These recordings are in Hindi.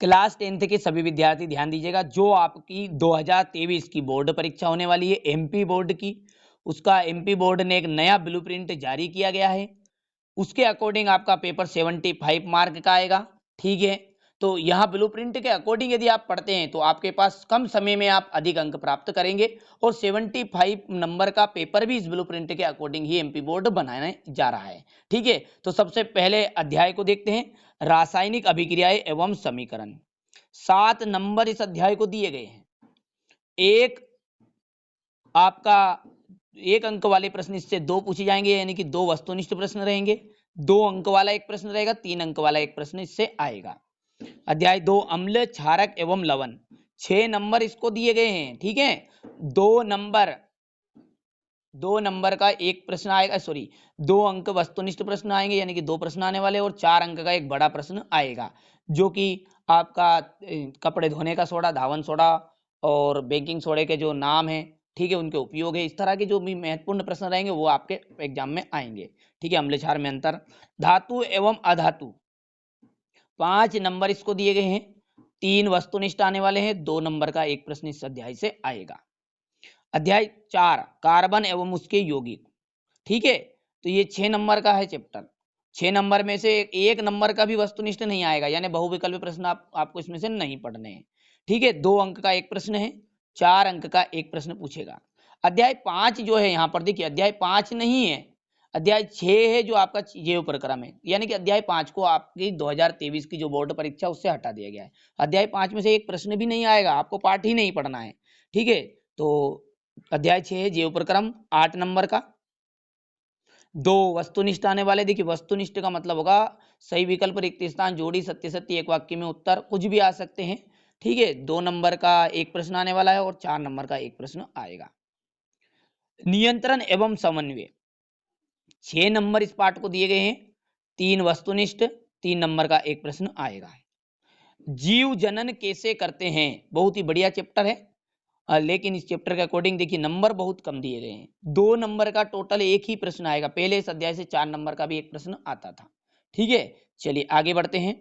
क्लास 10th के सभी विद्यार्थी ध्यान दीजिएगा, जो आपकी 2023 की बोर्ड परीक्षा होने वाली है एमपी बोर्ड की, उसका एमपी बोर्ड ने एक नया ब्लूप्रिंट जारी किया गया है। उसके अकॉर्डिंग आपका पेपर 75 मार्क का आएगा। ठीक है, तो यहाँ ब्लूप्रिंट के अकॉर्डिंग यदि आप पढ़ते हैं तो आपके पास कम समय में आप अधिक अंक प्राप्त करेंगे, और 75 नंबर का पेपर भी इस ब्लूप्रिंट के अकॉर्डिंग ही एमपी बोर्ड बनाने जा रहा है। ठीक है, तो सबसे पहले अध्याय को देखते हैं, रासायनिक अभिक्रियाएं एवं समीकरण। 7 नंबर इस अध्याय को दिए गए हैं। एक आपका 1 अंक वाले प्रश्न इससे 2 पूछे जाएंगे, यानी कि 2 वस्तुनिष्ठ प्रश्न रहेंगे। 2 अंक वाला एक प्रश्न रहेगा, 3 अंक वाला एक प्रश्न इससे आएगा। अध्याय 2 अम्ल क्षारक एवं लवण, 6 नंबर इसको दिए गए हैं। ठीक है, 2 नंबर का एक प्रश्न आएगा, सॉरी 2 अंक वस्तुनिष्ठ प्रश्न आएंगे, यानी कि 2 प्रश्न आने वाले, और 4 अंक का एक बड़ा प्रश्न आएगा, जो कि आपका कपड़े धोने का सोडा, धावन सोडा और बेकिंग सोडे के जो नाम है, ठीक है, उनके उपयोग है, इस तरह के जो भी महत्वपूर्ण प्रश्न रहेंगे वो आपके एग्जाम में आएंगे। ठीक है, अम्ल क्षार में अंतर, धातु एवं अधातु, 5 नंबर इसको दिए गए हैं। 3 वस्तुनिष्ठ आने वाले हैं, 2 नंबर का एक प्रश्न इस अध्याय से आएगा। अध्याय 4 कार्बन एवं उसके यौगिक। ठीक है, तो ये 6 नंबर का है चैप्टर। 6 नंबर में से 1 नंबर का भी वस्तुनिष्ठ नहीं आएगा, यानी बहुविकल्पी प्रश्न आपको इसमें से नहीं पढ़ने हैं। ठीक है, 2 अंक का एक प्रश्न है, 4 अंक का एक प्रश्न पूछेगा। अध्याय 5 जो है यहाँ पर देखिए, अध्याय 5 नहीं है, अध्याय 6 है, जो आपका जैव प्रक्रम है, यानी कि अध्याय 5 को आपकी 2023 की जो बोर्ड परीक्षा उससे हटा दिया गया है। अध्याय 5 में से एक प्रश्न भी नहीं आएगा, आपको पाठ ही नहीं पढ़ना है। ठीक है, तो अध्याय 6 है जैव प्रक्रम, 8 नंबर का। 2 वस्तुनिष्ठ आने वाले, देखिए वस्तुनिष्ठ का मतलब होगा सही विकल्प, रिक्त स्थान, जोड़ी, सत्य सत्य, एक वाक्य में उत्तर, कुछ भी आ सकते हैं। ठीक है, 2 नंबर का एक प्रश्न आने वाला है और 4 नंबर का एक प्रश्न आएगा। नियंत्रण एवं समन्वय, 6 नंबर इस पाठ को दिए गए हैं, 3 वस्तुनिष्ठ, 3 नंबर का एक प्रश्न आएगा। जीव जनन कैसे करते हैं, बहुत ही बढ़िया चैप्टर है, लेकिन इस चैप्टर के अकॉर्डिंग देखिए नंबर बहुत कम दिए गए हैं। 2 नंबर का टोटल एक ही प्रश्न आएगा, पहले इस अध्याय से 4 नंबर का भी एक प्रश्न आता था। ठीक है, चलिए आगे बढ़ते हैं।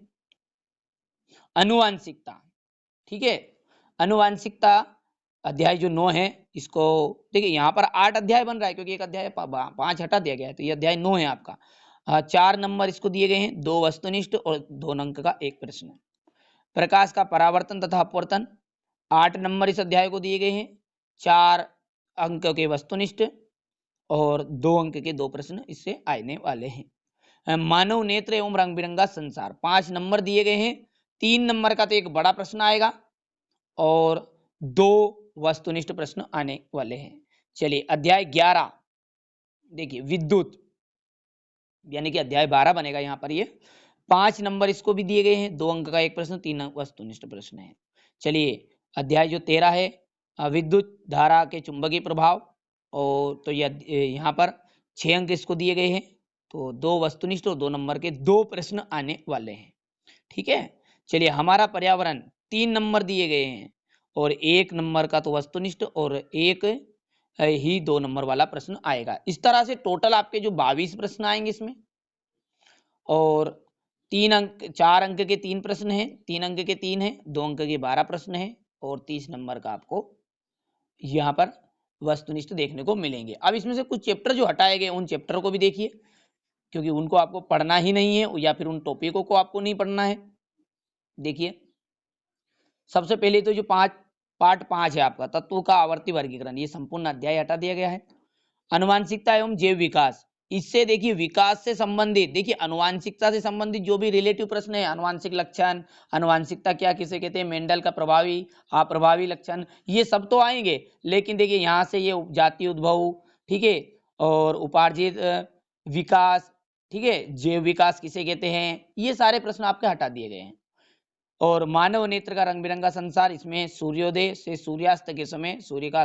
अनुवांशिकता, ठीक है, अनुवांशिकता अध्याय जो 9 है, इसको देखिए यहाँ पर 8 अध्याय बन रहा है, क्योंकि एक अध्याय 5 हटा दिया गया है, तो ये अध्याय 9 है आपका। 4 नंबर इसको दिए गए हैं, 2 वस्तुनिष्ठ और 2 अंक का एक प्रश्न। प्रकाश का परावर्तन तथा अपवर्तन, 8 नंबर इस अध्याय को दिए गए हैं, 4 अंक के वस्तुनिष्ठ और 2 अंक के 2 प्रश्न इससे आने वाले हैं। मानव नेत्र एवं रंग बिरंगा संसार, 5 नंबर दिए गए हैं, 3 नंबर का तो एक बड़ा प्रश्न आएगा और 2 वस्तुनिष्ठ प्रश्न आने वाले हैं। चलिए अध्याय 11 देखिए विद्युत, यानी कि अध्याय 12 बनेगा यहाँ पर, ये 5 नंबर इसको भी दिए गए हैं, 2 अंक का एक प्रश्न, 3 वस्तुनिष्ठ प्रश्न है। चलिए अध्याय जो 13 है, विद्युत धारा के चुंबकीय प्रभाव, और तो यहाँ पर 6 अंक इसको दिए गए हैं, तो 2 वस्तुनिष्ठ और 2 नंबर के 2 प्रश्न आने वाले हैं। ठीक है, चलिए हमारा पर्यावरण 3 नंबर दिए गए हैं, और 1 नंबर का तो वस्तुनिष्ठ और 1 ही 2 नंबर वाला प्रश्न आएगा। इस तरह से टोटल आपके जो 22 प्रश्न आएंगे इसमें, और 3 अंक 4 अंक के 3 प्रश्न हैं, 3 अंक के 3 हैं, 2 अंक के 12 प्रश्न हैं, और 30 नंबर का आपको यहाँ पर वस्तुनिष्ठ देखने को मिलेंगे। अब इसमें से कुछ चैप्टर जो हटाए गए उन चैप्टर को भी देखिए, क्योंकि उनको आपको पढ़ना ही नहीं है, या फिर उन टॉपिकों को आपको नहीं पढ़ना है। देखिए सबसे पहले तो जो पार्ट 5 है आपका तत्वों का आवर्ती वर्गीकरण, ये संपूर्ण अध्याय हटा दिया गया है। अनुवांशिकता एवं जैव विकास, इससे देखिए विकास से संबंधित, देखिए अनुवांशिकता से संबंधित जो भी रिलेटिव प्रश्न है, अनुवांशिक लक्षण, अनुवांशिकता क्या किसे कहते हैं, मेंडल का प्रभावी अप्रभावी लक्षण, ये सब तो आएंगे, लेकिन देखिए यहाँ से ये जाति उद्भव, ठीक है, और उपार्जित विकास, ठीक है, जैव विकास किसे कहते हैं, ये सारे प्रश्न आपके हटा दिए गए हैं। और मानव नेत्र का रंग बिरंगा संसार, इसमें सूर्योदय से सूर्यास्त के समय सूर्य का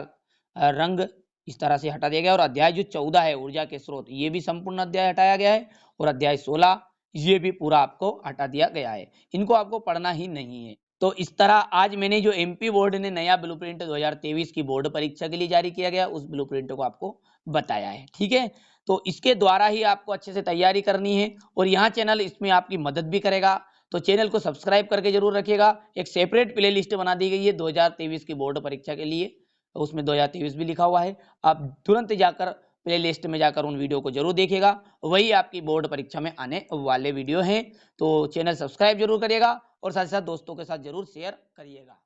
रंग इस तरह से हटा दिया गया। और अध्याय जो 14 है ऊर्जा के स्रोत, ये भी संपूर्ण अध्याय हटाया गया है, और अध्याय 16 ये भी पूरा आपको हटा दिया गया है, इनको आपको पढ़ना ही नहीं है। तो इस तरह आज मैंने जो एमपी बोर्ड ने नया ब्लूप्रिंट 2023 की बोर्ड परीक्षा के लिए जारी किया गया, उस ब्लूप्रिंट को आपको बताया है। ठीक है, तो इसके द्वारा ही आपको अच्छे से तैयारी करनी है, और यहाँ चैनल इसमें आपकी मदद भी करेगा। तो चैनल को सब्सक्राइब करके जरूर रखिएगा। एक सेपरेट प्ले लिस्ट बना दी गई है 2023 की बोर्ड परीक्षा के लिए, तो उसमें 2023 भी लिखा हुआ है। आप तुरंत जाकर प्ले लिस्ट में जाकर उन वीडियो को जरूर देखिएगा, वही आपकी बोर्ड परीक्षा में आने वाले वीडियो हैं। तो चैनल सब्सक्राइब जरूर करिएगा और साथ ही साथ दोस्तों के साथ जरूर शेयर करिएगा।